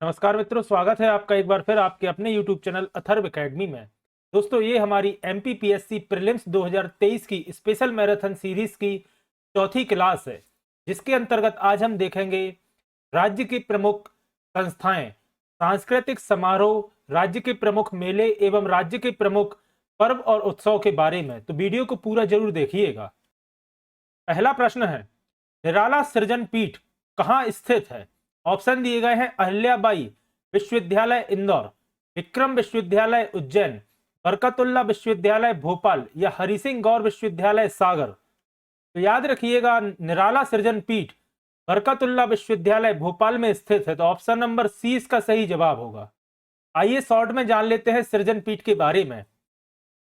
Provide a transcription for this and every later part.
नमस्कार मित्रों, स्वागत है आपका एक बार फिर आपके अपने YouTube चैनल अथर्व एकेडमी में। दोस्तों, ये हमारी MPPSC प्रीलिम्स 2023 की स्पेशल मैराथन सीरीज की चौथी क्लास है, जिसके अंतर्गत आज हम देखेंगे राज्य की प्रमुख संस्थाएं, सांस्कृतिक समारोह, राज्य के प्रमुख मेले एवं राज्य के प्रमुख पर्व और उत्सव के बारे में। तो वीडियो को पूरा जरूर देखिएगा। पहला प्रश्न है, निराला सृजन पीठ कहाँ स्थित है? ऑप्शन दिए गए हैं अहिल्याबाई विश्वविद्यालय इंदौर, विक्रम विश्वविद्यालय उज्जैन, बरकतुल्ला विश्वविद्यालय भोपाल या हरि सिंह गौर विश्वविद्यालय सागर। तो याद रखिएगा, निराला सृजन पीठ बरकतुल्ला विश्वविद्यालय भोपाल में स्थित है। तो ऑप्शन नंबर सी इसका सही जवाब होगा। आइए शॉर्ट में जान लेते हैं सृजन पीठ के बारे में।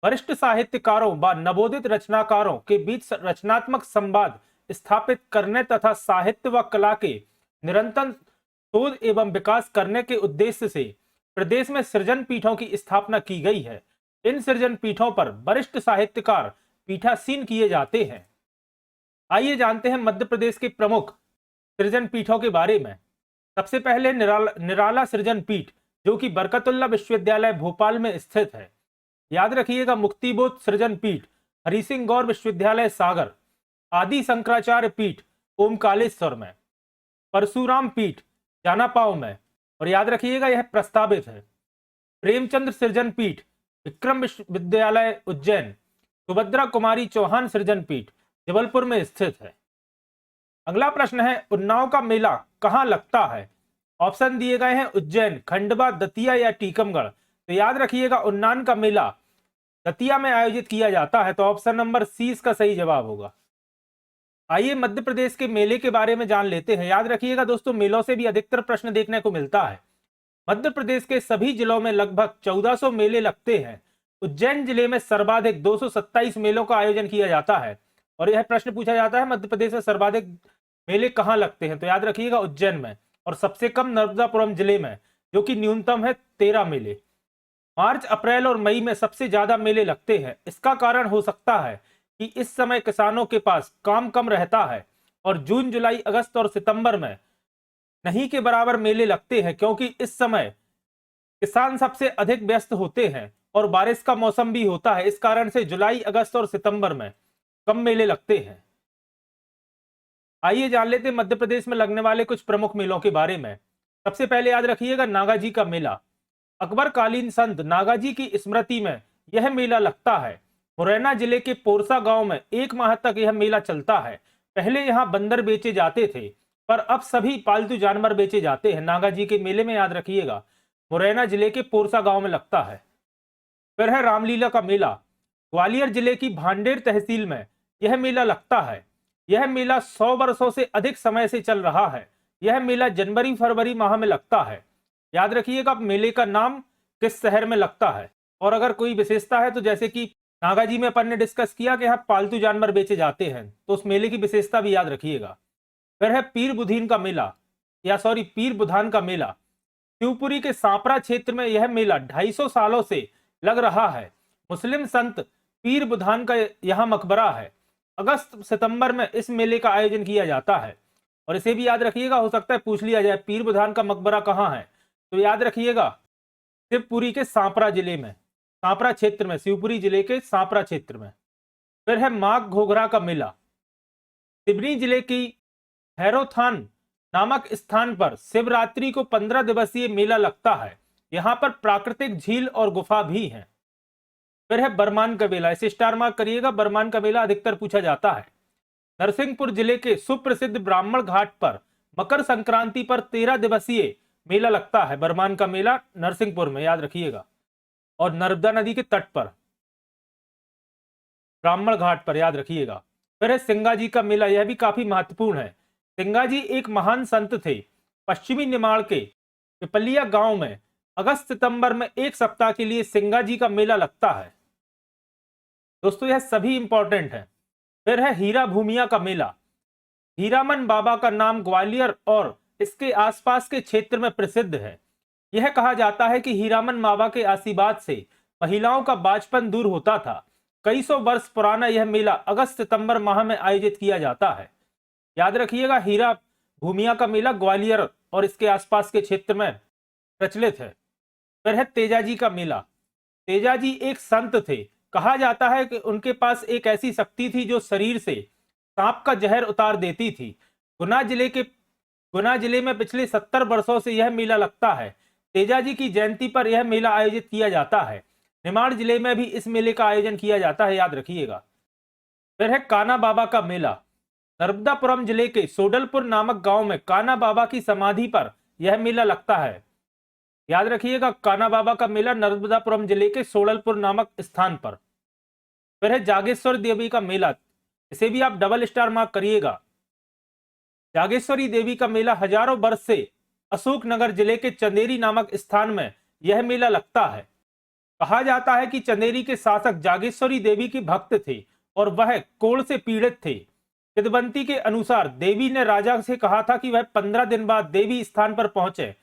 वरिष्ठ साहित्यकारों व नवोदित रचनाकारों के बीच रचनात्मक संवाद स्थापित करने तथा साहित्य व कला के निरंतर शोध एवं विकास करने के उद्देश्य से प्रदेश में सृजन पीठों की स्थापना की गई है। इन सृजन पीठों पर वरिष्ठ साहित्यकार पीठासीन किए जाते हैं। आइए जानते हैं मध्य प्रदेश के प्रमुख सृजन पीठों के बारे में। सबसे पहले निराला सृजन पीठ, जो कि बरकतुल्ला विश्वविद्यालय भोपाल में स्थित है। याद रखिएगा, मुक्तिबोध सृजन पीठ हरि सिंह गौर विश्वविद्यालय सागर, आदि शंकराचार्य पीठ ओमकालेश्वर में, परशुराम पीठ जानापाव में, और याद रखिएगा यह प्रस्तावित है। प्रेमचंद्र सृजन पीठ विक्रम विश्वविद्यालय उज्जैन, सुभद्रा कुमारी चौहान सृजन पीठ जबलपुर में स्थित है। अगला प्रश्न है, उन्नाव का मेला कहाँ लगता है? ऑप्शन दिए गए हैं उज्जैन, खंडवा, दतिया या टीकमगढ़। तो याद रखिएगा, उन्नाव का मेला दतिया में आयोजित किया जाता है। तो ऑप्शन नंबर सी इसका सही जवाब होगा। आइए मध्य प्रदेश के मेले के बारे में जान लेते हैं। याद रखिएगा दोस्तों, मेलों से भी अधिकतर प्रश्न देखने को मिलता है। मध्य प्रदेश के सभी जिलों में लगभग 1400 मेले लगते हैं। उज्जैन जिले में सर्वाधिक 227 मेलों का आयोजन किया जाता है। और यह प्रश्न पूछा जाता है, मध्य प्रदेश में सर्वाधिक मेले कहाँ लगते हैं? तो याद रखिएगा उज्जैन में, और सबसे कम नर्मदापुरम जिले में, जो कि न्यूनतम है 13 मेले। मार्च, अप्रैल और मई में सबसे ज्यादा मेले लगते हैं। इसका कारण हो सकता है कि इस समय किसानों के पास काम कम रहता है, और जून, जुलाई, अगस्त और सितंबर में नहीं के बराबर मेले लगते हैं, क्योंकि इस समय किसान सबसे अधिक व्यस्त होते हैं और बारिश का मौसम भी होता है। इस कारण से जुलाई, अगस्त और सितंबर में कम मेले लगते हैं। आइए जान लेते हैं मध्य प्रदेश में लगने वाले कुछ प्रमुख मेलों के बारे में। सबसे पहले याद रखिएगा, नागाजी का मेला। अकबर कालीन संत नागाजी की स्मृति में यह मेला लगता है। मुरैना जिले के पोरसा गांव में 1 माह तक यह मेला चलता है। पहले यहां बंदर बेचे जाते थे, पर अब सभी पालतू जानवर बेचे जाते हैं। नागाजी के मेले में याद रखिएगा, मुरैना जिले के पोरसा गांव में लगता है। फिर है रामलीला का मेला। ग्वालियर जिले की भांडेर तहसील में यह मेला लगता है। यह मेला 100 वर्षों से अधिक समय से चल रहा है। यह मेला जनवरी फरवरी माह में लगता है। याद रखिएगा, मेले का नाम किस शहर में लगता है। और अगर कोई विशेषता है, तो जैसे कि नागाजी में अपन ने डिस्कस किया कि यहाँ पालतू जानवर बेचे जाते हैं, तो उस मेले की विशेषता भी याद रखिएगा। फिर है पीर बुधीन का मेला, पीर बुधान का मेला। शिवपुरी के सांपरा क्षेत्र में यह मेला 250 सालों से लग रहा है। मुस्लिम संत पीर बुधान का यहाँ मकबरा है। अगस्त सितंबर में इस मेले का आयोजन किया जाता है। और इसे भी याद रखिएगा, हो सकता है पूछ लिया जाए पीर बुधान का मकबरा कहाँ है। तो याद रखिएगा, शिवपुरी के सांपरा जिले में, सांपरा क्षेत्र में, शिवपुरी जिले के सांपरा क्षेत्र में। फिर है माघ घोघरा का मेला। सिवनी जिले की हैरोथान नामक स्थान पर शिवरात्रि को 15 दिवसीय मेला लगता है। यहाँ पर प्राकृतिक झील और गुफा भी है। फिर है बरमान का मेला, इसे स्टार मार्क करिएगा, बरमान का मेला अधिकतर पूछा जाता है। नरसिंहपुर जिले के सुप्रसिद्ध ब्राह्मण घाट पर मकर संक्रांति पर 13 दिवसीय मेला लगता है। बरमान का मेला नरसिंहपुर में, याद रखिएगा, और नर्मदा नदी के तट पर ब्राह्मण घाट पर, याद रखिएगा। फिर है सिंगाजी का मेला, यह भी काफी महत्वपूर्ण है। सिंगाजी एक महान संत थे। पश्चिमी निमाड़ के पिपलिया गांव में अगस्त सितंबर में 1 सप्ताह के लिए सिंगाजी का मेला लगता है। दोस्तों, यह सभी इंपॉर्टेंट है। फिर है हीरा भूमिया का मेला। हीरामन बाबा का नाम ग्वालियर और इसके आसपास के क्षेत्र में प्रसिद्ध है। यह कहा जाता है कि हीरामन बाबा के आशीर्वाद से महिलाओं का बांझपन दूर होता था। कई सौ वर्ष पुराना यह मेला अगस्त सितंबर माह में आयोजित किया जाता है। याद रखिएगा, हीरा भूमिया का मेला ग्वालियर और इसके आसपास के क्षेत्र में प्रचलित है। फिर है तेजाजी का मेला। तेजाजी एक संत थे। कहा जाता है कि उनके पास एक ऐसी शक्ति थी जो शरीर से सांप का जहर उतार देती थी। गुना जिले में पिछले 70 वर्षों से यह मेला लगता है। तेजाजी की जयंती पर यह मेला आयोजित किया जाता है। निमाड़ जिले में भी इस मेले का आयोजन किया जाता है, याद रखिएगा। फिर है काना बाबा का मेला। नर्मदापुरम जिले के सोडलपुर नामक गांव में काना बाबा की समाधि पर यह मेला लगता है। याद रखिएगा, काना बाबा का मेला नर्मदापुरम जिले के सोडलपुर नामक स्थान पर। फिर है जागेश्वर देवी का मेला। इसे भी आप डबल स्टार मार्क करिएगा। जागेश्वरी देवी का मेला हजारों वर्ष से अशोकनगर जिले के चंदेरी नामक स्थान में यह मेला लगता है। कहा जाता है कि चंदेरी के शासक जागेश्वरी देवी के भक्त थे और वह कोढ़ से पीड़ित थे। किंवदंती के अनुसार देवी ने राजा से कहा था कि वह 15 दिन बाद देवी स्थान पर पहुंचे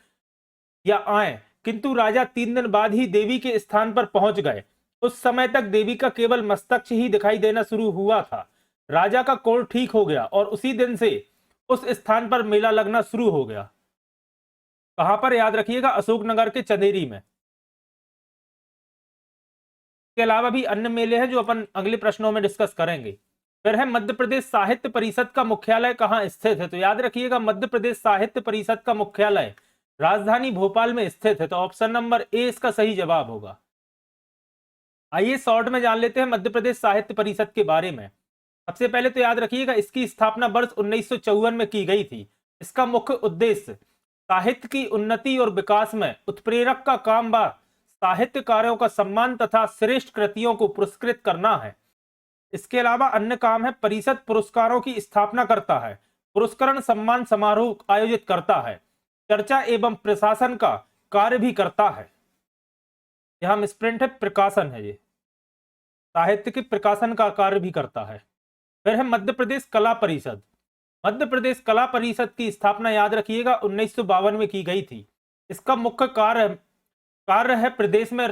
या आए, किंतु राजा 3 दिन बाद ही देवी के स्थान पर पहुंच गए। उस समय तक देवी का केवल मस्तक ही दिखाई देना शुरू हुआ था। राजा का कोढ़ ठीक हो गया और उसी दिन से उस स्थान पर मेला लगना शुरू हो गया। कहां पर, याद रखिएगा, अशोकनगर के चंदेरी में। के अलावा भी अन्य मेले हैं जो अपन अगले प्रश्नों में डिस्कस करेंगे। फिर है मध्य प्रदेश साहित्य परिषद का मुख्यालय कहां स्थित है? तो याद रखिएगा, मध्य प्रदेश साहित्य परिषद का मुख्यालय राजधानी भोपाल में स्थित है। तो ऑप्शन नंबर ए इसका सही जवाब होगा। आइए शॉर्ट में जान लेते हैं मध्य प्रदेश साहित्य परिषद के बारे में। सबसे पहले तो याद रखिएगा, इसकी स्थापना वर्ष 1954 में की गई थी। इसका मुख्य उद्देश्य साहित्य की उन्नति और विकास में उत्प्रेरक का काम व साहित्यकारों का सम्मान तथा श्रेष्ठ कृतियों को पुरस्कृत करना है। इसके अलावा अन्य काम है, परिषद पुरस्कारों की स्थापना करता है, पुरस्करण सम्मान समारोह आयोजित करता है, चर्चा एवं प्रशासन का कार्य भी करता है। यह मिसप्रिंट है, प्रकाशन है, ये साहित्य के प्रकाशन का कार्य भी करता है। फिर है मध्य प्रदेश कला परिषद। मध्य प्रदेश कला परिषद की स्थापना याद रखिएगा 1952 में की गई थी। इसका मुख्य कार्य है प्रदेश में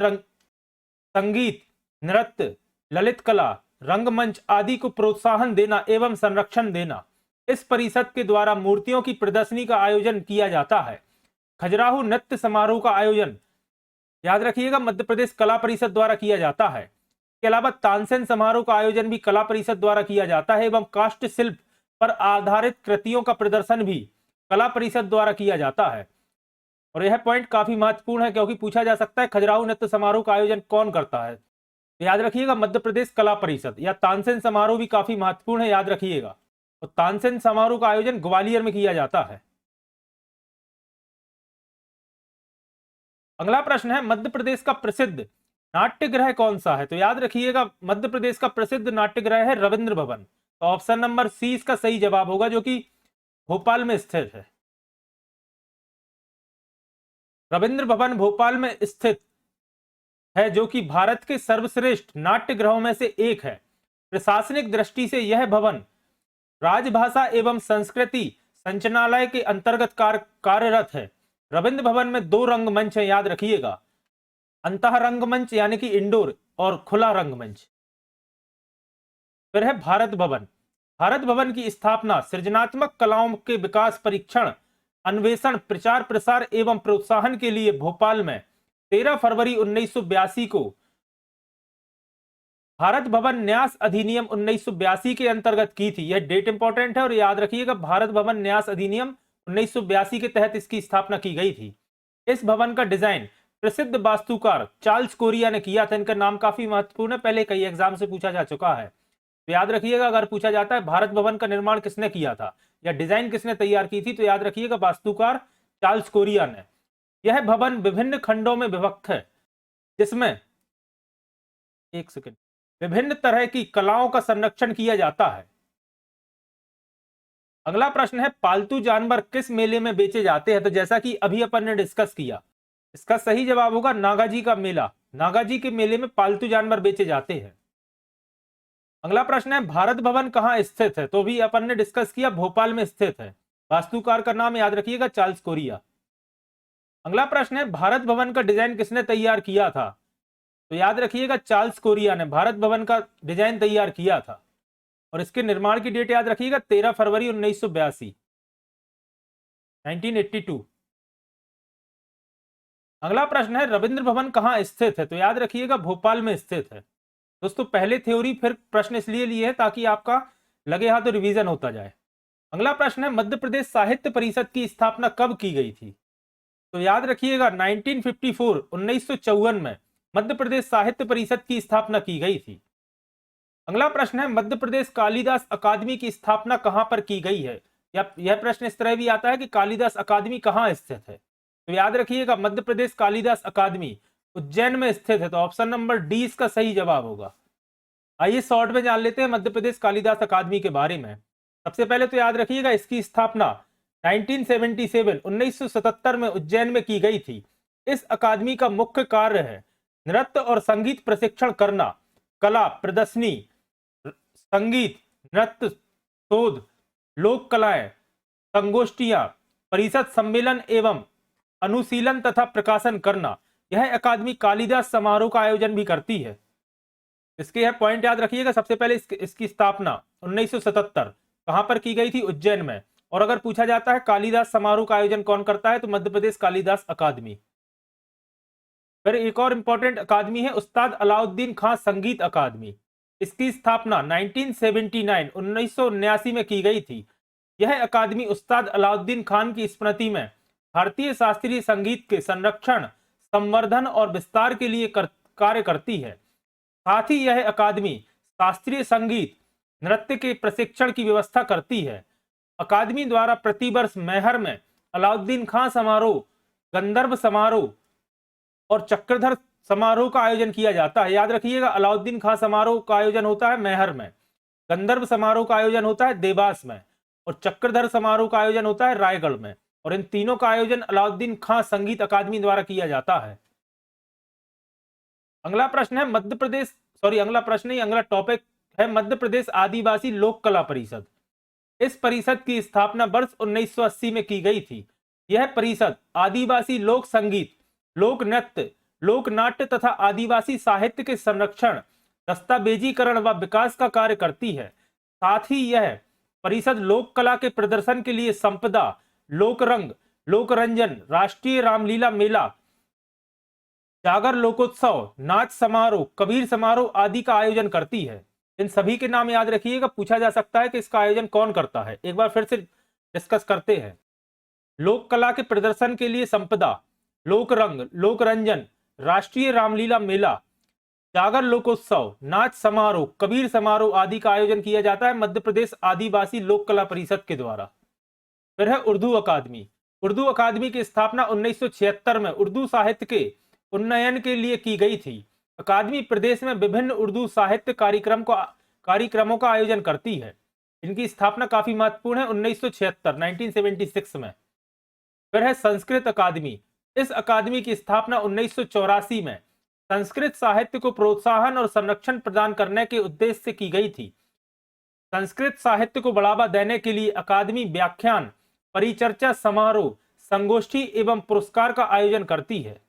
संगीत, नृत्य, ललित कला, रंगमंच आदि को प्रोत्साहन देना एवं संरक्षण देना। इस परिषद के द्वारा मूर्तियों की प्रदर्शनी का आयोजन किया जाता है। खजुराहो नृत्य समारोह का आयोजन याद रखिएगा मध्य प्रदेश कला परिषद द्वारा किया जाता है। इसके अलावा तानसेन समारोह का आयोजन भी कला परिषद द्वारा किया जाता है एवं काष्ठ शिल्प पर आधारित कृतियों का प्रदर्शन भी कला परिषद द्वारा किया जाता है। और यह पॉइंट काफी महत्वपूर्ण है क्योंकि पूछा जा सकता है खजुराहो नृत्य समारोह का आयोजन कौन करता है। तो याद रखिएगा मध्य प्रदेश कला परिषद। या तानसेन समारोह भी काफी महत्वपूर्ण है, याद रखिएगा। तो तानसेन समारोह का आयोजन ग्वालियर में किया जाता है। अगला प्रश्न है, मध्य प्रदेश का प्रसिद्ध नाट्यगृह कौन सा है? तो याद रखिएगा मध्य प्रदेश का प्रसिद्ध नाट्यगृह है रविंद्र भवन। तो ऑप्शन नंबर सी इसका सही जवाब होगा, जो कि भोपाल में स्थित है। रविंद्र भवन भोपाल में स्थित है, जो कि भारत के सर्वश्रेष्ठ नाट्यगृहों में से एक है। प्रशासनिक दृष्टि से यह भवन राजभाषा एवं संस्कृति संचालनालय के अंतर्गत कार्यरत है। रविंद्र भवन में 2 रंगमंच है, याद रखिएगा, अंतः रंगमंच यानी कि इंडोर और खुला रंगमंच। फिर है भारत भवन। भारत भवन की स्थापना सृजनात्मक कलाओं के विकास, परीक्षण, अन्वेषण, प्रचार प्रसार एवं प्रोत्साहन के लिए भोपाल में 13 फरवरी 1982 को भारत भवन न्यास अधिनियम 1982 के अंतर्गत की थी। यह डेट इंपॉर्टेंट है और याद रखिएगा, भारत भवन न्यास अधिनियम 1982 के तहत इसकी स्थापना की गई थी। इस भवन का डिजाइन प्रसिद्ध वास्तुकार चार्ल्स कोरिया ने किया था। इनका नाम काफी महत्वपूर्ण है, पहले कई एग्जाम से पूछा जा चुका है। तो याद रखिएगा, अगर पूछा जाता है भारत भवन का निर्माण किसने किया था या डिजाइन किसने तैयार की थी, तो याद रखिएगा वास्तुकार चार्ल्स कोरिया ने। यह भवन विभिन्न खंडों में विभक्त है, जिसमें एक सेकंड विभिन्न तरह की कलाओं का संरक्षण किया जाता है। अगला प्रश्न है, पालतू जानवर किस मेले में बेचे जाते हैं? तो जैसा कि अभी अपन ने डिस्कस किया, इसका सही जवाब होगा नागाजी का मेला। नागाजी के मेले में पालतू जानवर बेचे जाते हैं। अगला प्रश्न है, भारत भवन कहां स्थित है? तो भी अपन ने डिस्कस किया, भोपाल में स्थित है। वास्तुकार का नाम याद रखिएगा चार्ल्स कोरिया। अगला प्रश्न है, भारत भवन का डिजाइन किसने तैयार किया था? तो याद रखिएगा चार्ल्स कोरिया ने भारत भवन का डिजाइन तैयार किया था। और इसके निर्माण की डेट याद रखिएगा 13 फरवरी 1982। अगला प्रश्न है रविंद्र भवन कहाँ स्थित है? तो याद रखिएगा भोपाल में स्थित है। दोस्तों पहले थ्योरी फिर प्रश्न इसलिए लिए है ताकि आपका लगे हाथ तो रिवीजन होता जाए। अगला प्रश्न है मध्य प्रदेश साहित्य परिषद की स्थापना कब की गई थी? तो याद रखिएगा 1954 1954 में मध्य प्रदेश साहित्य परिषद की स्थापना की गई थी। अगला प्रश्न है मध्य प्रदेश कालिदास अकादमी की स्थापना कहां पर की गई है? यह प्रश्न इस तरह भी आता है कि कालिदास अकादमी कहां स्थित है? तो याद रखिएगा मध्य प्रदेश कालिदास अकादमी उज्जैन में स्थित है। तो ऑप्शन नंबर डी इसका सही जवाब होगा। आइए शॉर्ट में जान लेते हैं मध्य प्रदेश कालिदास अकादमी के बारे में। सबसे पहले तो याद रखिएगा इसकी स्थापना 1977 में उज्जैन में की गई थी। इस अकादमी का मुख्य कार्य है नृत्य और संगीत प्रशिक्षण करना, कला प्रदर्शनी, संगीत, नृत्य, शोध, लोक कलाएं, संगोष्ठियां, परिषद सम्मेलन एवं अनुशीलन तथा प्रकाशन करना। यह अकादमी कालिदास समारोह का आयोजन भी करती है। इसके यह पॉइंट याद रखिएगा। सबसे पहले इसकी स्थापना 1977 कहां पर की गई थी? उज्जैन में। और अगर पूछा जाता है कालिदास समारोह का आयोजन कौन करता है? तो मध्य प्रदेश कालिदास अकादमी। फिर एक और इंपॉर्टेंट अकादमी है उस्ताद अलाउद्दीन खां संगीत अकादमी। इसकी स्थापना 1979 में की गई थी। यह अकादमी उस्ताद अलाउद्दीन खान की स्मृति में भारतीय शास्त्रीय संगीत के संरक्षण, संवर्धन और विस्तार के लिए कार्य करती है। साथ ही यह अकादमी शास्त्रीय संगीत, नृत्य के प्रशिक्षण की व्यवस्था करती है। अकादमी द्वारा प्रतिवर्ष मैहर में अलाउद्दीन खां समारोह, गंधर्व समारोह और चक्रधर समारोह का आयोजन किया जाता है। याद रखिएगा अलाउद्दीन खां समारोह का आयोजन होता है मैहर में, गंधर्व समारोह का आयोजन होता है देवास में और चक्रधर समारोह का आयोजन होता है रायगढ़ में। और इन तीनों का आयोजन अलाउद्दीन खां संगीत अकादमी द्वारा किया जाता है। अगला प्रश्न है अगला टॉपिक है मध्य प्रदेश आदिवासी लोक कला परिषद। इस परिषद की स्थापना वर्ष 1980 में की गई थी। यह परिषद आदिवासी लोक संगीत, लोक नृत्य, लोक नाट्य तथा आदिवासी साहित्य के संरक्षण, दस्तावेजीकरण व विकास का कार्य करती है। साथ ही यह परिषद लोक कला के प्रदर्शन के लिए संपदा, लोक रंग, लोक रंजन, राष्ट्रीय रामलीला मेला, जागर लोकोत्सव, नाच समारोह, कबीर समारोह आदि का आयोजन करती है। इन सभी के नाम याद रखिएगा। पूछा जा सकता है कि इसका आयोजन कौन करता है। एक बार फिर से डिस्कस करते हैं। लोक कला के प्रदर्शन के लिए संपदा, लोक रंग, लोक रंजन, राष्ट्रीय रामलीला मेला, जागर लोकोत्सव, नाच समारोह, कबीर समारोह आदि का आयोजन किया जाता है मध्य प्रदेश आदिवासी लोक कला परिषद के द्वारा। फिर है उर्दू अकादमी। उर्दू अकादमी की स्थापना 1976 में उर्दू साहित्य के उन्नयन के लिए की गई थी। अकादमी प्रदेश में विभिन्न उर्दू साहित्य कार्यक्रमों का आयोजन करती है। इनकी स्थापना काफी महत्वपूर्ण है 1976 में। फिर है संस्कृत अकादमी। इस अकादमी की स्थापना 1984 में संस्कृत साहित्य को प्रोत्साहन और संरक्षण प्रदान करने के उद्देश्य से की गई थी। संस्कृत साहित्य को बढ़ावा देने के लिए अकादमी व्याख्यान, परिचर्चा समारोह, संगोष्ठी एवं पुरस्कार का आयोजन करती है।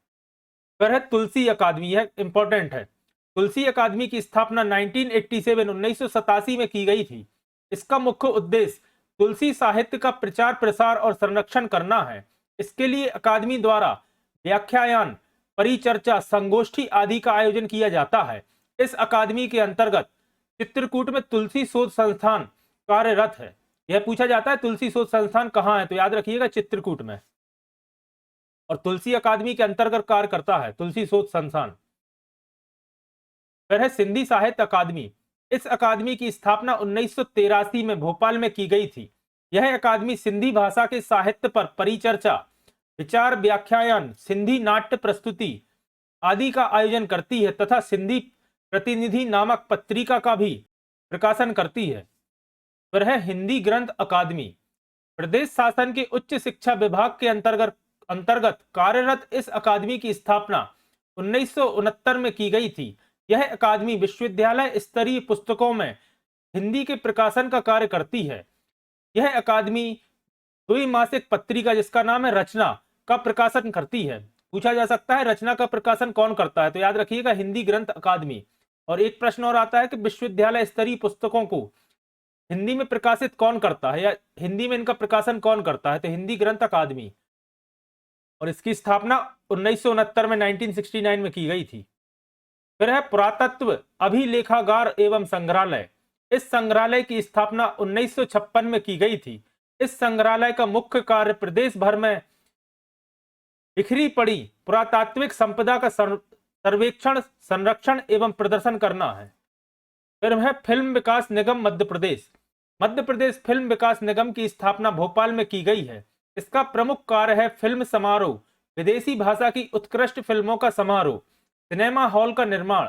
फिर है तुलसी अकादमी। यह इंपॉर्टेंट है। तुलसी अकादमी की स्थापना 1987 में की गई थी। इसका मुख्य उद्देश्य तुलसी साहित्य का प्रचार प्रसार और संरक्षण करना है। इसके लिए अकादमी द्वारा व्याख्यान, परिचर्चा, संगोष्ठी आदि का आयोजन किया जाता है। इस अकादमी के अंतर्गत चित्रकूट में तुलसी शोध संस्थान कार्यरत है। यह पूछा जाता है तुलसी शोध संस्थान कहाँ है? तो याद रखिएगा चित्रकूट में। और तुलसी अकादमी के अंतर्गत कार्य करता है तुलसी शोध संस्थान। फिर है सिंधी साहित्य अकादमी। इस अकादमी की स्थापना 1983 में भोपाल में की गई थी। यह अकादमी सिंधी भाषा के साहित्य पर परिचर्चा, विचार, व्याख्यान, सिंधी नाट्य प्रस्तुति आदि का आयोजन करती है तथा सिंधी प्रतिनिधि नामक पत्रिका का भी प्रकाशन करती है। फिर है हिंदी ग्रंथ अकादमी। प्रदेश शासन के उच्च शिक्षा विभाग के अंतर्गत कार्यरत इस अकादमी की स्थापना 1969 में की गई थी। यह अकादमी विश्वविद्यालय स्तरीय पुस्तकों में हिंदी के प्रकाशन का कार्य करती है। यह अकादमी द्विमासिक पत्रिका जिसका नाम है रचना का प्रकाशन करती है। पूछा जा सकता है रचना का प्रकाशन कौन करता है? तो याद रखिएगा हिंदी ग्रंथ अकादमी। और एक प्रश्न और आता है कि विश्वविद्यालय स्तरीय पुस्तकों को हिंदी में प्रकाशित कौन करता है या हिंदी में इनका प्रकाशन कौन करता है? तो हिंदी ग्रंथ अकादमी। और इसकी स्थापना 1969 में 1969 में की गई थी। फिर है पुरातत्व अभिलेखागार एवं संग्रहालय। इस संग्रहालय की स्थापना 1956 में की गई थी। इस संग्रहालय का मुख्य कार्य प्रदेश भर में बिखरी पड़ी पुरातात्विक संपदा का सर्वेक्षण, संरक्षण एवं प्रदर्शन करना है। फिर है फिल्म विकास निगम मध्य प्रदेश। मध्य प्रदेश फिल्म विकास निगम की स्थापना भोपाल में की गई है। इसका प्रमुख कार्य है फिल्म समारोह, विदेशी भाषा की उत्कृष्ट फिल्मों का समारोह, सिनेमा हॉल का निर्माण,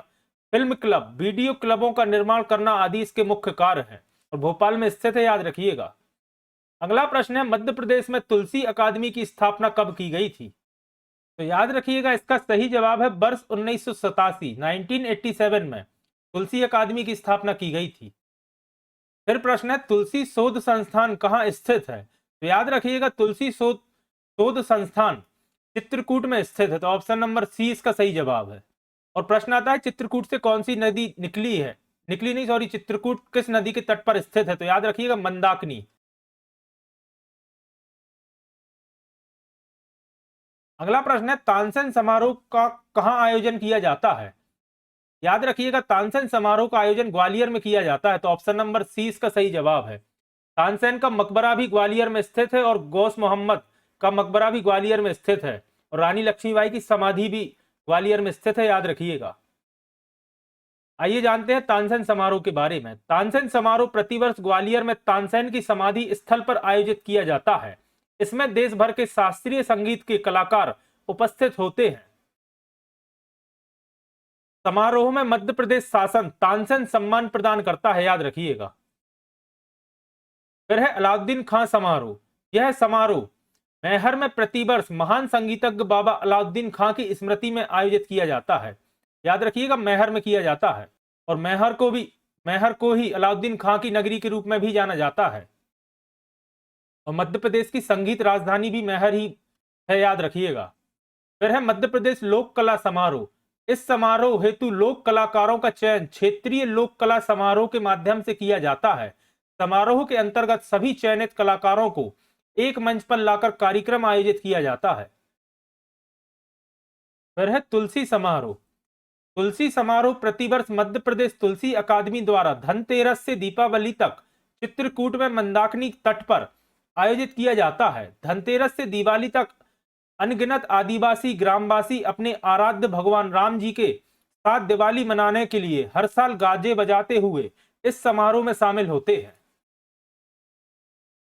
फिल्म क्लब, वीडियो क्लबों का निर्माण करना आदि इसके मुख्य कार्य हैं और भोपाल में स्थित है, याद रखिएगा। अगला प्रश्न है मध्य प्रदेश में तुलसी अकादमी की स्थापना कब की गई थी? तो याद रखिएगा इसका सही जवाब है वर्ष 1987 में तुलसी अकादमी की स्थापना की गई थी। फिर प्रश्न है तुलसी शोध संस्थान कहाँ स्थित है? तो याद रखिएगा तुलसी शोध संस्थान चित्रकूट में स्थित है। तो ऑप्शन नंबर सी इसका सही जवाब है। और प्रश्न आता है चित्रकूट से कौन सी नदी चित्रकूट किस नदी के तट पर स्थित है? तो याद रखिएगा मंदाकिनी। अगला प्रश्न है तानसेन समारोह का कहां आयोजन किया जाता है? याद रखिएगा तानसेन समारोह का आयोजन ग्वालियर में किया जाता है। तो ऑप्शन नंबर सी इसका सही जवाब है। तानसेन का मकबरा भी ग्वालियर में स्थित है और गौस मोहम्मद का मकबरा भी ग्वालियर में स्थित है और रानी लक्ष्मीबाई की समाधि भी ग्वालियर में स्थित है, याद रखिएगा। आइए जानते हैं तानसेन समारोह के बारे में। तानसेन समारोह प्रतिवर्ष ग्वालियर में तानसेन की समाधि स्थल पर आयोजित किया जाता है। इसमें देश भर के शास्त्रीय संगीत के कलाकार उपस्थित होते हैं। समारोह में मध्य प्रदेश शासन तानसेन सम्मान प्रदान करता है, याद रखिएगा। फिर है अलाउद्दीन खां समारोह। यह समारोह मैहर में प्रतिवर्ष महान संगीतज्ञ बाबा अलाउद्दीन खां की स्मृति में आयोजित किया जाता है। याद रखिएगा मैहर में किया जाता है और मैहर को ही अलाउद्दीन खां की नगरी के रूप में भी जाना जाता है और मध्य प्रदेश की संगीत राजधानी भी मैहर ही है, याद रखिएगा। फिर है मध्य प्रदेश लोक कला समारोह। इस समारोह हेतु लोक कलाकारों का चयन क्षेत्रीय लोक कला समारोह के माध्यम से किया जाता है। समारोह के अंतर्गत सभी चयनित कलाकारों को एक मंच पर लाकर कार्यक्रम आयोजित किया जाता है। फिर है तुलसी समारोह। तुलसी समारोह प्रतिवर्ष मध्य प्रदेश तुलसी अकादमी द्वारा धनतेरस से दीपावली तक चित्रकूट में मंदाकिनी तट पर आयोजित किया जाता है। धनतेरस से दिवाली तक अनगिनत आदिवासी ग्रामवासी अपने आराध्य भगवान राम जी के साथ दिवाली मनाने के लिए हर साल गाजे बजाते हुए इस समारोह में शामिल होते हैं।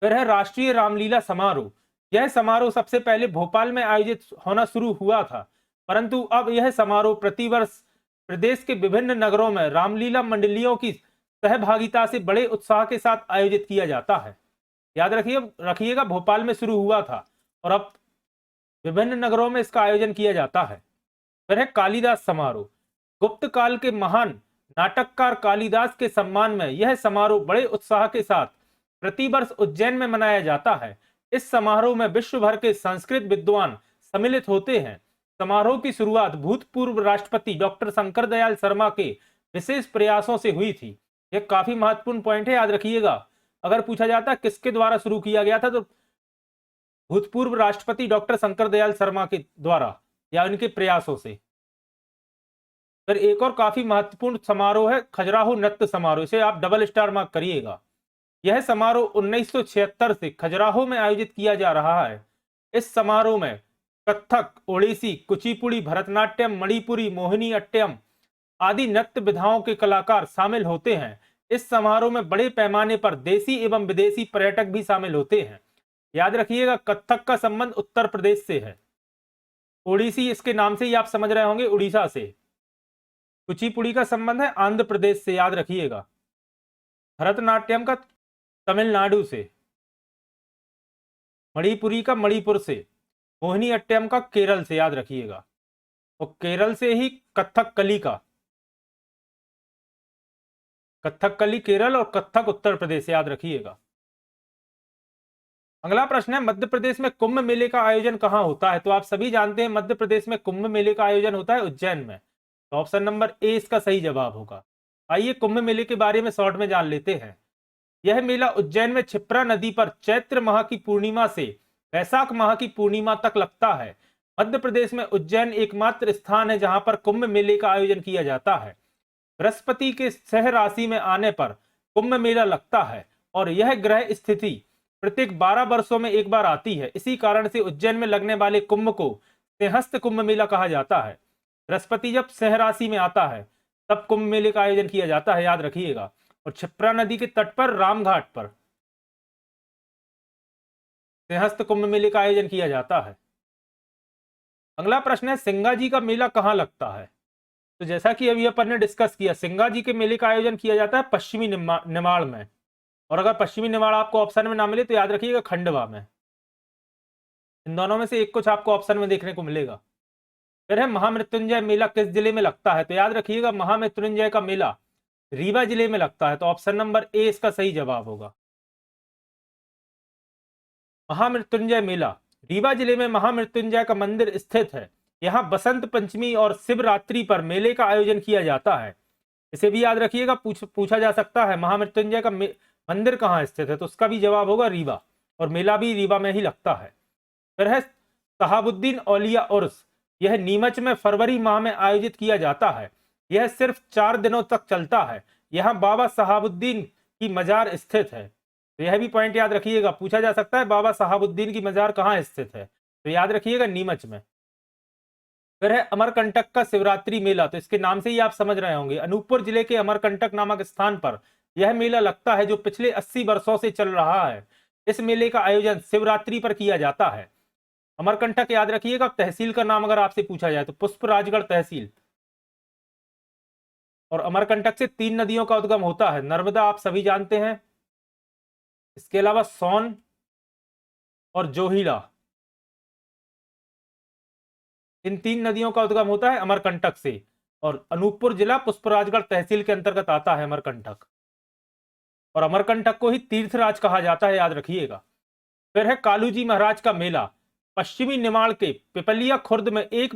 फिर है राष्ट्रीय रामलीला समारोह। यह समारोह सबसे पहले भोपाल में आयोजित होना शुरू हुआ था, परंतु अब यह समारोह प्रतिवर्ष प्रदेश के विभिन्न नगरों में रामलीला मंडलियों की सहभागिता से बड़े उत्साह के साथ आयोजित किया जाता है। याद रखिएगा भोपाल में शुरू हुआ था और अब विभिन्न नगरों में इसका आयोजन किया जाता है। फिर है कालिदास समारोह। गुप्त काल के महान नाटककार कालिदास के सम्मान में यह समारोह बड़े उत्साह के साथ प्रतिवर्ष उज्जैन में मनाया जाता है। इस समारोह में विश्व भर के संस्कृत विद्वान सम्मिलित होते हैं। समारोह की शुरुआत भूतपूर्व राष्ट्रपति डॉक्टर शंकर दयाल शर्मा के विशेष प्रयासों से हुई थी। यह काफी महत्वपूर्ण पॉइंट है, याद रखिएगा। अगर पूछा जाता किसके द्वारा शुरू किया गया था तो भूतपूर्व राष्ट्रपति डॉक्टर शंकर दयाल शर्मा के द्वारा या उनके प्रयासों से। फिर एक और काफी महत्वपूर्ण समारोह है खजुराहो नृत्य समारोह। इसे आप डबल स्टार मार्क करिएगा। यह समारोह 1976 से खजुराहो में आयोजित किया जा रहा है। इस समारोह में कथक, ओडिसी, कुचिपुड़ी, भरतनाट्यम, मणिपुरी, मोहिनी अट्टम आदि नृत्य विधाओं के कलाकार शामिल होते हैं। इस समारोह में बड़े पैमाने पर देशी एवं विदेशी पर्यटक भी शामिल होते हैं। याद रखिएगा कथक का संबंध उत्तर प्रदेश से है, ओडिसी इसके नाम से ही आप समझ रहे होंगे उड़ीसा से, कुचिपुड़ी का संबंध है आंध्र प्रदेश से, याद रखिएगा। भरतनाट्यम का तमिलनाडु से, मणिपुरी का मणिपुर से, मोहिनी अट्टम का केरल से, याद रखिएगा। और केरल से ही कथकली का, कथकली केरल और कथक उत्तर प्रदेश, याद रखिएगा। अगला प्रश्न है मध्य प्रदेश में कुंभ मेले का आयोजन कहां होता है? तो आप सभी जानते हैं मध्य प्रदेश में कुंभ मेले का आयोजन होता है उज्जैन में। तो ऑप्शन नंबर ए इसका सही जवाब होगा। आइए कुंभ मेले के बारे में शॉर्ट में जान लेते हैं। यह मेला उज्जैन में क्षिप्रा नदी पर चैत्र माह की पूर्णिमा से वैशाख माह की पूर्णिमा तक लगता है। मध्य प्रदेश में उज्जैन एकमात्र स्थान है जहां पर कुंभ मेले का आयोजन किया जाता है। बृहस्पति के सह राशि में आने पर कुंभ मेला लगता है और यह ग्रह स्थिति प्रत्येक 12 वर्षों में एक बार आती है। इसी कारण से उज्जैन में लगने वाले कुंभ को सिंहस्थ कुंभ मेला कहा जाता है। बृहस्पति जब सह राशि में आता है तब कुंभ मेले का आयोजन किया जाता है, याद रखिएगा। और क्षिप्रा नदी के तट पर रामघाट पर सिंहस्थ कुंभ मेले का आयोजन किया जाता है। अगला प्रश्न है, सिंगा जी का मेला कहाँ लगता है? तो जैसा कि अभी अपन ने डिस्कस किया, सिंगा जी के मेले का आयोजन किया जाता है पश्चिमी निमाड़ में। और अगर पश्चिमी निमाड़ आपको ऑप्शन में ना मिले तो याद रखिएगा खंडवा में। इन दोनों में से एक कुछ आपको ऑप्शन में देखने को मिलेगा। फिर है, महामृत्युंजय मेला किस जिले में लगता है? तो याद रखिएगा महामृत्युंजय का मेला रीवा जिले में लगता है। तो ऑप्शन नंबर ए इसका सही जवाब होगा। महामृत्युंजय मेला रीवा जिले में महामृत्युंजय का मंदिर स्थित है। यहाँ बसंत पंचमी और शिवरात्रि पर मेले का आयोजन किया जाता है। इसे भी याद रखिएगा, पूछा जा सकता है महामृत्युंजय का मंदिर कहाँ स्थित है, तो उसका भी जवाब होगा रीवा, और मेला भी रीवा में ही लगता है। फिर है शहाबुद्दीन औलिया उर्स, यह नीमच में फरवरी माह में आयोजित किया जाता है। यह सिर्फ 4 दिनों तक चलता है। यहाँ बाबा शहाबुद्दीन की मजार स्थित है। तो यह भी पॉइंट याद रखिएगा, पूछा जा सकता है बाबा शहाबुद्दीन की मजार कहाँ स्थित है, तो याद रखिएगा नीमच में। फिर है अमरकंटक का शिवरात्रि मेला, तो इसके नाम से ही आप समझ रहे होंगे, अनूपपुर जिले के अमरकंटक नामक स्थान पर यह मेला लगता है जो पिछले 80 वर्षों से चल रहा है। इस मेले का आयोजन शिवरात्रि पर किया जाता है। अमरकंटक याद रखिएगा, तहसील का नाम अगर आपसे पूछा जाए तो पुष्पराजगढ़ तहसील। और अमरकंटक से 3 नदियों का उद्गम होता है, नर्मदा आप सभी जानते हैं, इसके अलावा सोन और जोहिला, इन 3 नदियों का उद्गम होता है अमरकंटक से। और अनूपपुर जिला पुष्पराजगढ़ तहसील के अंतर्गत आता है अमरकंटक। और अमरकंटक को ही तीर्थराज कहा जाता है, याद रखिएगा। फिर है कालूजी महाराज का मेला, पश्चिमी निमाड़ के पिपलिया खुर्द में 1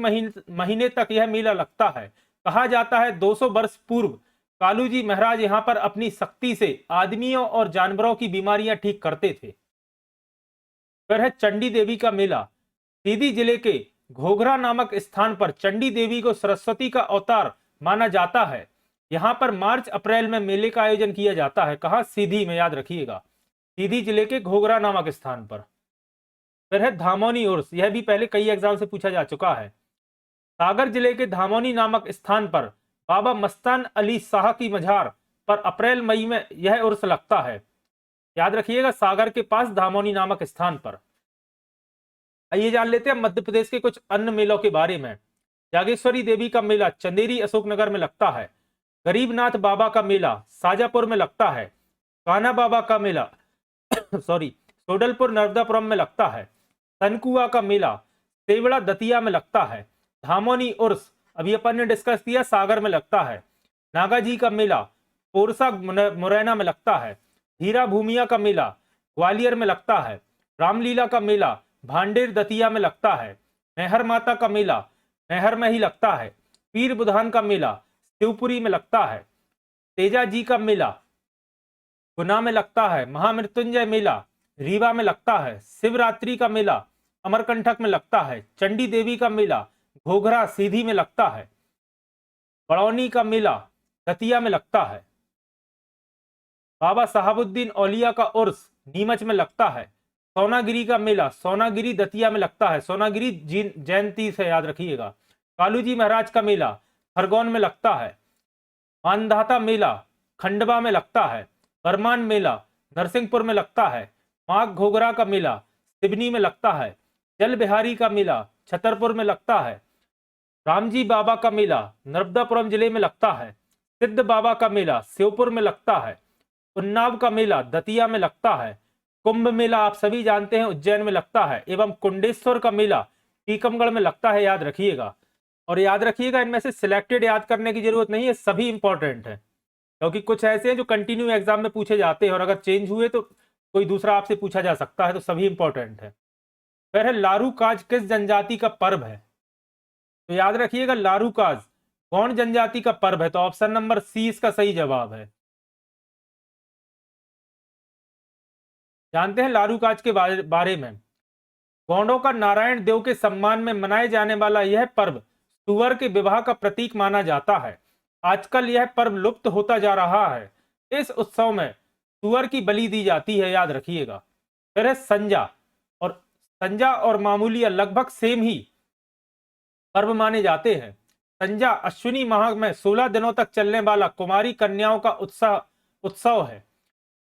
महीने तक यह मेला लगता है। कहा जाता है 200 वर्ष पूर्व कालूजी महाराज यहाँ पर अपनी शक्ति से आदमियों और जानवरों की बीमारियां ठीक करते थे। फिर है चंडी देवी का मेला, सीधी जिले के घोघरा नामक स्थान पर चंडी देवी को सरस्वती का अवतार माना जाता है। यहाँ पर मार्च अप्रैल में मेले का आयोजन किया जाता है। कहा? सीधी में, याद रखिएगा, सीधी जिले के घोघरा नामक स्थान पर। फिर है धामोनी उर्स, यह भी पहले कई एग्जाम से पूछा जा चुका है। सागर जिले के धामोनी नामक स्थान पर बाबा मस्तान अली शाह की मजार पर अप्रैल मई में यह उर्स लगता है। याद रखिएगा, सागर के पास धामोनी नामक स्थान पर। आइए जान लेते हैं मध्य प्रदेश के कुछ अन्य मेलों के बारे में। जागेश्वरी देवी का मेला चंदेरी अशोकनगर में लगता है। गरीबनाथ बाबा का मेला शाजापुर में लगता है। कान्हा बाबा का मेला सोडलपुर नर्मदापुरम में लगता है। तनकुआ का मेला सेवड़ा दतिया में लगता है। धामोनी उर्स अभी अपन ने डिस्कस किया, सागर में लगता है। नागाजी का मेला पोरसा मुरैना में लगता है। हीरा भूमिया का मेला ग्वालियर में लगता है। रामलीला का मेला भांडेर दतिया में लगता है। मेहर माता का मेला मेहर में ही लगता है। पीर बुधान का मेला शिवपुरी में लगता है। तेजा जी का मेला गुना में लगता है। महामृत्युंजय मेला रीवा में लगता है। शिवरात्रि का मेला अमरकंटक में लगता है। चंडी देवी का मेला घोघरा सीधी में लगता है। बड़ौनी का मेला दतिया में लगता है। बाबा साहबुद्दीन औलिया का उर्स नीमच में लगता है। सोनागिरी का मेला सोनागिरी दतिया में लगता है। सोनागिरी जैन तीर्थ है, याद रखिएगा। कालूजी महाराज का मेला खरगोन में लगता है। मानधाता मेला खंडवा में लगता है। बरमान मेला नरसिंहपुर में लगता है। माघ घोघरा का मेला सिवनी में लगता है। जल बिहारी का मेला छतरपुर में लगता है। रामजी बाबा का मेला नर्मदापुरम जिले में लगता है। सिद्ध बाबा का मेला शिवपुर में लगता है। उन्नाव का मेला दतिया में लगता है। कुंभ मेला आप सभी जानते हैं उज्जैन में लगता है। एवं कुंडेश्वर का मेला टीकमगढ़ में लगता है, याद रखिएगा। और याद रखिएगा, इनमें से सिलेक्टेड याद करने की जरूरत नहीं है, सभी इंपॉर्टेंट है, क्योंकि कुछ ऐसे हैं जो कंटिन्यू एग्जाम में पूछे जाते हैं और अगर चेंज हुए तो कोई दूसरा आपसे पूछा जा सकता है, तो सभी इंपॉर्टेंट है। फिर है लारू काज किस जनजाति का पर्व है? तो याद रखिएगा, लारू काज गौंड जनजाति का पर्व है। तो ऑप्शन नंबर सी इसका सही जवाब है। जानते हैं लारू काज के बारे में। गौड़ों का नारायण देव के सम्मान में मनाए जाने वाला यह पर्व सुअर के विवाह का प्रतीक माना जाता है। आजकल यह पर्व लुप्त होता जा रहा है। इस उत्सव में सुअर की बलि दी जाती है, याद रखिएगा। फिर है संजा और मामूलिया लगभग सेम ही पर्व माने जाते हैं। संजा अश्विनी माह में 16 दिनों तक चलने वाला कुमारी कन्याओं का उत्सव है।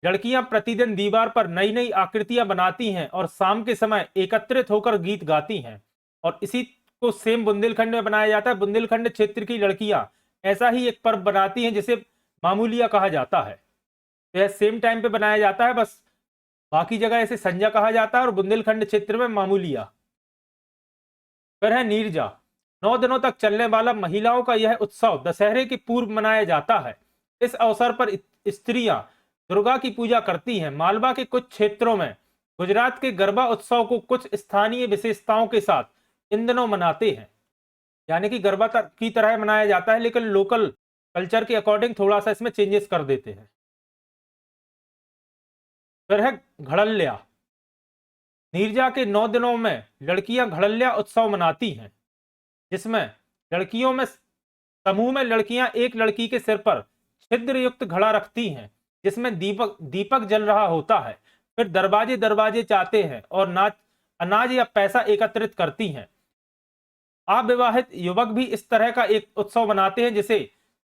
लड़कियां प्रतिदिन दीवार पर नई नई आकृतियां बनाती हैं और शाम के समय एकत्रित होकर गीत गाती हैं। और इसी को सेम बुंदेलखंड में बनाया जाता है। बुंदेलखंड क्षेत्र की लड़कियां ऐसा ही एक पर्व बनाती हैं जिसे मामूलिया कहा जाता है। तो यह सेम टाइम पे बनाया जाता है, बस बाकी जगह इसे संजा कहा जाता है और बुंदेलखंड क्षेत्र में मामूलिया। फिर है नीरजा। 9 दिनों तक चलने वाला महिलाओं का यह उत्सव दशहरे के पूर्व मनाया जाता है। इस अवसर पर स्त्रियां दुर्गा की पूजा करती हैं। मालवा के कुछ क्षेत्रों में गुजरात के गरबा उत्सव को कुछ स्थानीय विशेषताओं के साथ इन दिनों मनाते हैं, यानी कि गरबा की तरह मनाया जाता है, लेकिन लोकल कल्चर के अकॉर्डिंग थोड़ा सा इसमें चेंजेस कर देते हैं। फिर है घड़ल्या। नीरजा के 9 दिनों में लड़कियां घड़ल्या उत्सव मनाती हैं, जिसमें लड़कियों में समूह में लड़कियां एक लड़की के सिर पर छिद्र युक्त घड़ा रखती हैं, जिसमें दीपक जल रहा होता है। फिर दरवाजे दरवाजे चाहते हैं और अनाज या पैसा एकत्रित करती हैं। अविवाहित युवक भी इस तरह का एक उत्सव मनाते हैं, जिसे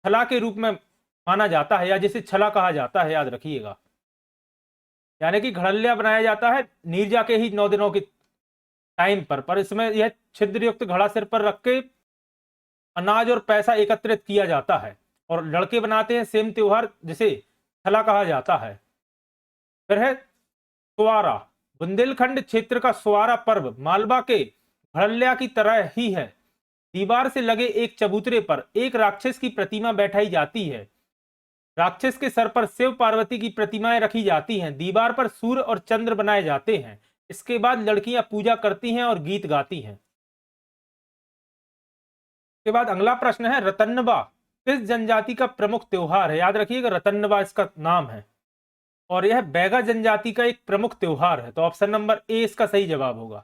छला के रूप में माना जाता है या जिसे छला कहा जाता है, याद रखिएगा। यानी कि घड़ल्या बनाया जाता है नीरजा के ही 9 दिनों के टाइम पर इसमें यह छिद्र युक्त घड़ा सिर पर रख के अनाज और पैसा एकत्रित किया जाता है। और लड़के बनाते हैं सेम त्योहार जिसे छला कहा जाता है। फिर है सुवारा। बुंदेलखंड क्षेत्र का सुवारा पर्व मालवा के घड़ल्या की तरह ही है। दीवार से लगे एक चबूतरे पर एक राक्षस की प्रतिमा बैठाई जाती है। राक्षस के सर पर शिव पार्वती की प्रतिमाएं रखी जाती हैं। दीवार पर सूर्य और चंद्र बनाए जाते हैं। इसके बाद लड़कियां पूजा करती हैं और गीत गाती हैं। के बाद अगला प्रश्न है, रतन्नबा किस जनजाति का प्रमुख त्योहार है? याद रखिएगा, रतन्नबा इसका नाम है और यह बैगा जनजाति का एक प्रमुख त्योहार है। तो ऑप्शन नंबर ए इसका सही जवाब होगा।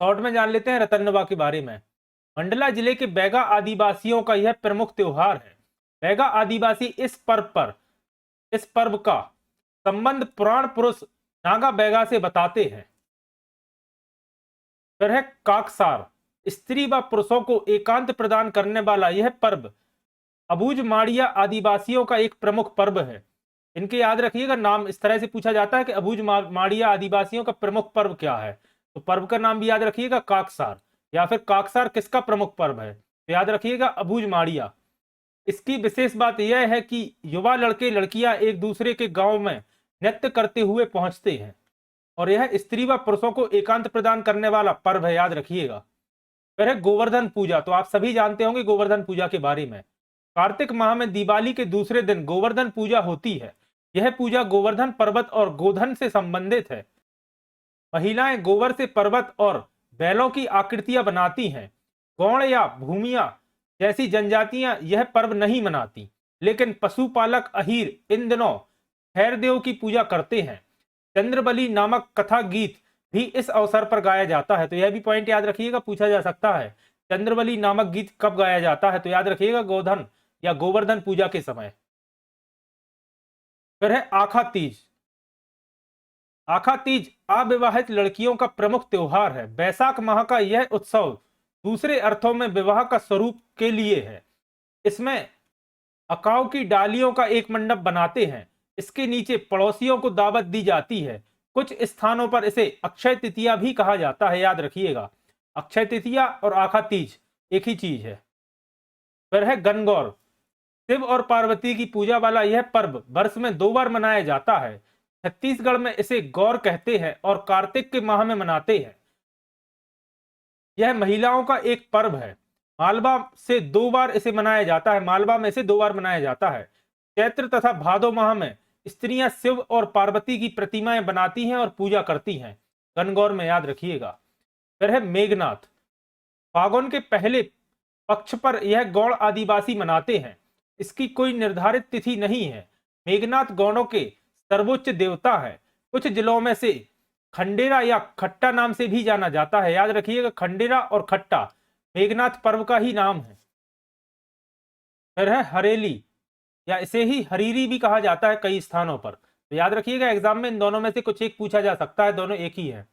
शॉर्ट में जान लेते हैं रतन्नबा के बारे में। मंडला जिले के बैगा आदिवासियों का यह प्रमुख त्योहार है। बैगा आदिवासी इस पर्व का संबंध पुराण पुरुष नागा बैगा से बताते हैं। फिर है काकसार। स्त्री व पुरुषों को एकांत प्रदान करने वाला यह पर्व अबूझ माड़िया आदिवासियों का एक प्रमुख पर्व है। इनके याद रखिएगा नाम इस तरह से पूछा जाता है कि अबूझ माड़िया आदिवासियों का प्रमुख पर्व क्या है, तो पर्व का नाम भी याद रखिएगा काकसार। या फिर काकसार किसका प्रमुख पर्व है, तो याद रखिएगा अबूझ माड़िया। इसकी विशेष बात यह है कि युवा लड़के लड़कियां एक दूसरे के गांव में नृत्य करते हुए पहुंचते हैं और यह स्त्री व पुरुषों को एकांत प्रदान करने वाला पर्व है, याद रखिएगा। फिर है गोवर्धन पूजा। तो आप सभी जानते होंगे गोवर्धन पूजा के बारे में। कार्तिक माह में दिवाली के दूसरे दिन गोवर्धन पूजा होती है। यह पूजा गोवर्धन पर्वत और गोधन से संबंधित है। महिलाएं गोबर से पर्वत और बैलों की आकृतियां बनाती हैं। गौड़ या भूमिया जैसी जनजातियां यह पर्व नहीं मनाती, लेकिन पशुपालक अहीर इन दिनों खैरदेव की पूजा करते हैं। चंद्रबली नामक कथा गीत भी इस अवसर पर गाया जाता है। तो यह भी पॉइंट याद रखिएगा, पूछा जा सकता है चंद्रबली नामक गीत कब गाया जाता है, तो याद रखिएगा गोधन या गोवर्धन पूजा के समय। फिर है आखा तीज। आखा तीज अविवाहित लड़कियों का प्रमुख त्योहार है। बैसाख माह का यह उत्सव दूसरे अर्थों में विवाह का स्वरूप के लिए है। इसमें अकाव की डालियों का एक मंडप बनाते हैं। इसके नीचे पड़ोसियों को दावत दी जाती है। कुछ स्थानों पर इसे अक्षय तृतीया भी कहा जाता है, याद रखिएगा। अक्षय तृतीया और आखा तीज एक ही चीज है। फिर है गणगौर। शिव और पार्वती की पूजा वाला यह पर्व वर्ष में 2 बार मनाया जाता है। छत्तीसगढ़ में इसे गौर कहते हैं और कार्तिक के माह में मनाते हैं। यह महिलाओं का एक पर्व है। मालवा से 2 बार इसे मनाया जाता है। मालवा में इसे 2 बार मनाया जाता है। चैत्र तथा भादो माह में स्त्रियां शिव और पार्वती की प्रतिमाएं बनाती हैं और पूजा करती हैं। गणगौर में याद रखिएगा। फिर है मेघनाथ। फागुन के पहले पक्ष पर यह गौड़ आदिवासी मनाते हैं। इसकी कोई निर्धारित तिथि नहीं है। मेघनाथ गौड़ों के सर्वोच्च देवता है। कुछ जिलों में से खंडेरा या खट्टा नाम से भी जाना जाता है। याद रखिएगा, खंडेरा और खट्टा मेघनाथ पर्व का ही नाम है। फिर है हरेली, या इसे ही हरीरी भी कहा जाता है कई स्थानों पर। तो याद रखिएगा, एग्जाम में इन दोनों में से कुछ एक पूछा जा सकता है, दोनों एक ही है।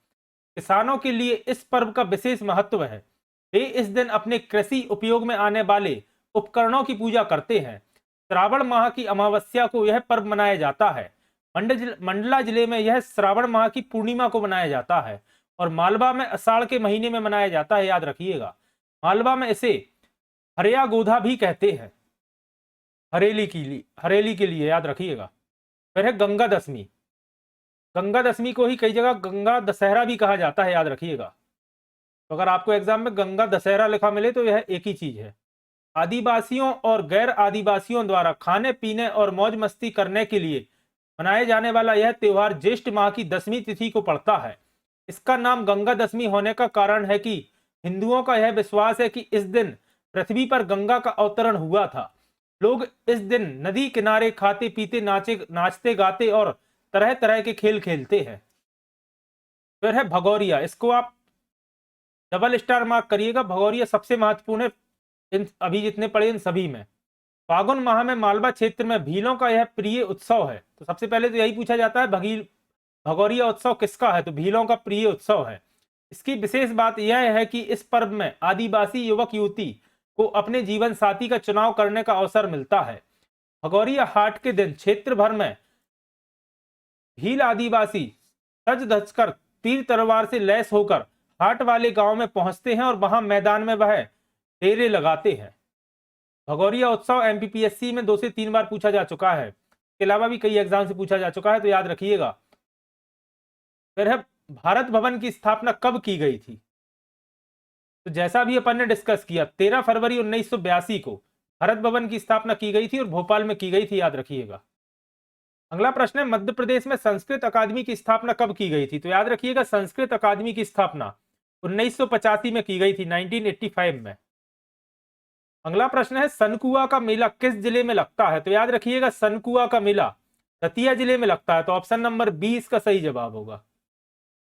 किसानों के लिए इस पर्व का विशेष महत्व है। वे इस दिन अपने कृषि उपयोग में आने वाले उपकरणों की पूजा करते हैं। श्रावण माह की अमावस्या को यह पर्व मनाया जाता है। मंडला जिले में यह श्रावण माह की पूर्णिमा को मनाया जाता है और मालवा में आषाढ़ के महीने में मनाया जाता है। याद रखिएगा, मालवा में इसे हरिया गोधा भी कहते हैं, हरेली के लिए याद रखिएगा। फिर है गंगा दशमी। गंगा दशमी को ही कई जगह गंगा दशहरा भी कहा जाता है, याद रखिएगा। तो अगर आपको एग्जाम में गंगा दशहरा लिखा मिले तो यह एक ही चीज है। आदिवासियों और गैर आदिवासियों द्वारा खाने पीने और मौज मस्ती करने के लिए मनाए जाने वाला यह त्योहार ज्येष्ठ माह की 10वीं तिथि को पड़ता है। इसका नाम गंगा दशमी होने का कारण है कि हिंदुओं का यह विश्वास है कि इस दिन पृथ्वी पर गंगा का अवतरण हुआ था। लोग इस दिन नदी किनारे खाते पीते नाचते गाते और तरह तरह के खेल खेलते हैं। फिर है भगौरिया, इसको आप डबल स्टार मार्क करिएगा। भगौरिया सबसे महत्वपूर्ण है इन अभी जितने पढ़े इन सभी में। फागुन माह में मालवा क्षेत्र में भीलों का यह प्रिय उत्सव है। तो सबसे पहले तो यही पूछा जाता है, भगौरिया उत्सव किसका है? तो भीलों का प्रिय उत्सव है। इसकी विशेष बात यह है कि इस पर्व में आदिवासी युवक युवती को अपने जीवन साथी का चुनाव करने का अवसर मिलता है। भगौरिया हाट के दिन क्षेत्र भर में भील आदिवासी सज धज कर तीर तलवार से लैस होकर हाट वाले गांव में पहुंचते हैं और वहां मैदान में वह डेरे लगाते हैं। भगौरिया उत्सव एमपीपीएससी में 2 से 3 बार पूछा जा चुका है, इसके अलावा भी कई एग्जाम से पूछा जा चुका है, तो याद रखिएगा। फिर है भारत भवन की स्थापना कब की गई थी? तो जैसा भी अपन ने डिस्कस किया, 13 फरवरी 1982 को भारत भवन की स्थापना की गई थी और भोपाल में की गई थी, याद रखिएगा। अगला प्रश्न है, मध्य प्रदेश में संस्कृत अकादमी की स्थापना कब की गई थी? तो याद रखिएगा, संस्कृत अकादमी की स्थापना 1985 में की गई थी, 1985 में। अगला प्रश्न है, सनकुआ का मेला किस जिले में लगता है? तो याद रखिएगा, सनकुआ का मेला दतिया जिले में लगता है, तो ऑप्शन नंबर 20 का सही जवाब होगा।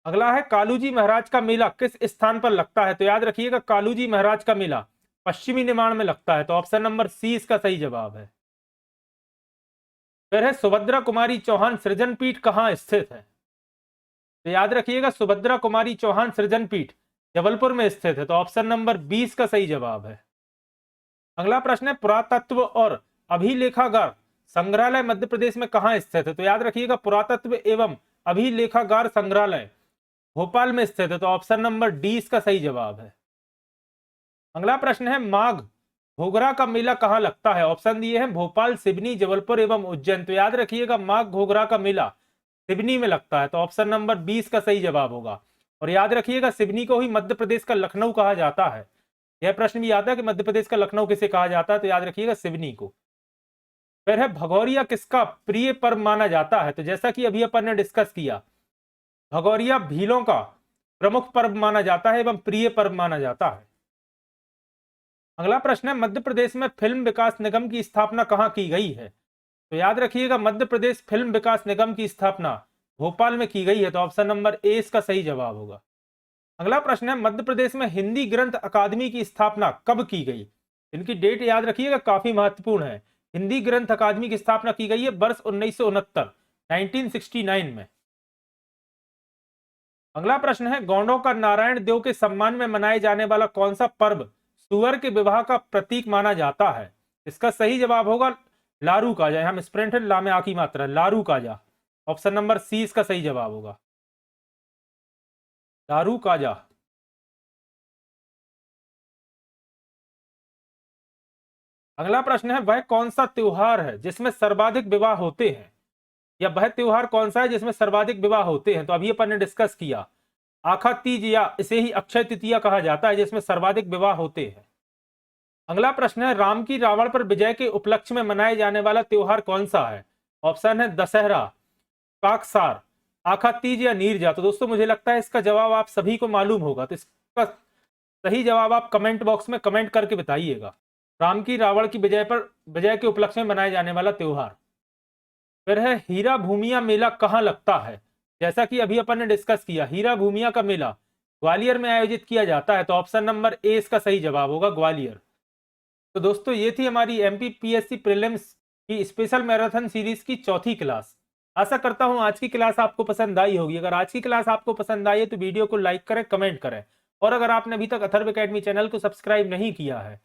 अगला है, कालूजी महाराज का मेला किस स्थान पर लगता है? तो याद रखिएगा, कालूजी महाराज का मेला पश्चिमी निमाड़ में लगता है, तो ऑप्शन नंबर सी इसका सही जवाब है। फिर है, सुभद्रा कुमारी चौहान सृजन पीठ कहाँ स्थित है? तो याद रखिएगा, सुभद्रा कुमारी चौहान सृजन पीठ जबलपुर में स्थित है, तो ऑप्शन नंबर 20 का सही जवाब है। अगला प्रश्न है, पुरातत्व और अभिलेखागार संग्रहालय मध्य प्रदेश में कहाँ स्थित है? तो याद रखिएगा, पुरातत्व एवं अभिलेखागार संग्रहालय भोपाल में स्थित है, तो ऑप्शन नंबर डी इसका सही जवाब है। अगला प्रश्न है, माघ घोघरा का मेला कहाँ लगता है? ऑप्शन दिए हैं भोपाल, सिवनी, जबलपुर एवं उज्जैन, तो याद रखिएगा, माघ घोघरा का मेला सिवनी में लगता है, तो ऑप्शन नंबर 20 का सही जवाब होगा। और याद रखिएगा, सिवनी को ही मध्य प्रदेश का लखनऊ कहा जाता है। यह प्रश्न भी आता है कि मध्य प्रदेश का लखनऊ किसे कहा जाता है, तो याद रखिएगा, सिवनी को। फिर है, भगौरिया किसका प्रिय पर्व माना जाता है? तो जैसा कि अभी अपन ने डिस्कस किया, भगौरिया भीलों का प्रमुख पर्व माना जाता है एवं प्रिय पर्व माना जाता है। अगला प्रश्न है, मध्य प्रदेश में फिल्म विकास निगम की स्थापना कहाँ की गई है? तो याद रखिएगा, मध्य प्रदेश फिल्म विकास निगम की स्थापना भोपाल में की गई है, तो ऑप्शन नंबर ए इसका सही जवाब होगा। अगला प्रश्न है, मध्य प्रदेश में हिंदी ग्रंथ अकादमी की स्थापना कब की गई? इनकी डेट याद रखिएगा, काफी महत्वपूर्ण है। हिंदी ग्रंथ अकादमी की स्थापना की गई है वर्ष 1969 में। अगला प्रश्न है, गौंडों का नारायण देव के सम्मान में मनाए जाने वाला कौन सा पर्व सुअर के विवाह का प्रतीक माना जाता है? इसका सही जवाब होगा लारू काजा। हम स्प्रिंट है, ला में आ की मात्रा, लारू काजा। ऑप्शन नंबर सी इसका सही जवाब होगा, लारू काजा। अगला प्रश्न है, वह कौन सा त्योहार है जिसमें सर्वाधिक विवाह होते हैं? या वह त्योहार कौन सा है जिसमें सर्वाधिक विवाह होते हैं? तो अभी अपन ने डिस्कस किया, आखा तीज या इसे ही अक्षय तृतीया कहा जाता है, जिसमें सर्वाधिक विवाह होते हैं। अगला प्रश्न है, राम की रावण पर विजय के उपलक्ष्य में मनाए जाने वाला त्योहार कौन सा है? ऑप्शन है दशहरा, काकसार, आखा तीज या नीरजा। तो दोस्तों मुझे लगता है इसका जवाब आप सभी को मालूम होगा, तो इसका सही जवाब आप कमेंट बॉक्स में कमेंट करके बताइएगा। राम की रावण की विजय के उपलक्ष्य में मनाए जाने वाला त्योहार। फिर है, हीरा भूमिया मेला कहाँ लगता है? जैसा कि अभी अपन ने डिस्कस किया, हीरा भूमिया का मेला ग्वालियर में आयोजित किया जाता है, तो ऑप्शन नंबर ए इसका सही जवाब होगा, ग्वालियर। तो दोस्तों ये थी हमारी एमपीपीएससी प्रीलिम्स की स्पेशल मैराथन सीरीज की चौथी क्लास। आशा करता हूं आज की क्लास आपको पसंद आई होगी। अगर आज की क्लास आपको पसंद आई है तो वीडियो को लाइक करें, कमेंट करें, और अगर आपने अभी तक अथर्व एकेडमी चैनल को सब्सक्राइब नहीं किया है,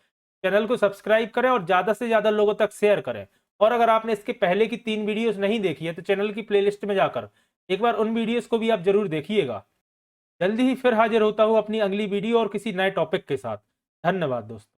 चैनल को सब्सक्राइब करें और ज्यादा से ज्यादा लोगों तक शेयर करें। और अगर आपने इसके पहले की 3 वीडियोस नहीं देखी है तो चैनल की प्लेलिस्ट में जाकर एक बार उन वीडियोस को भी आप जरूर देखिएगा। जल्दी ही फिर हाजिर होता हूं अपनी अगली वीडियो और किसी नए टॉपिक के साथ। धन्यवाद दोस्तों।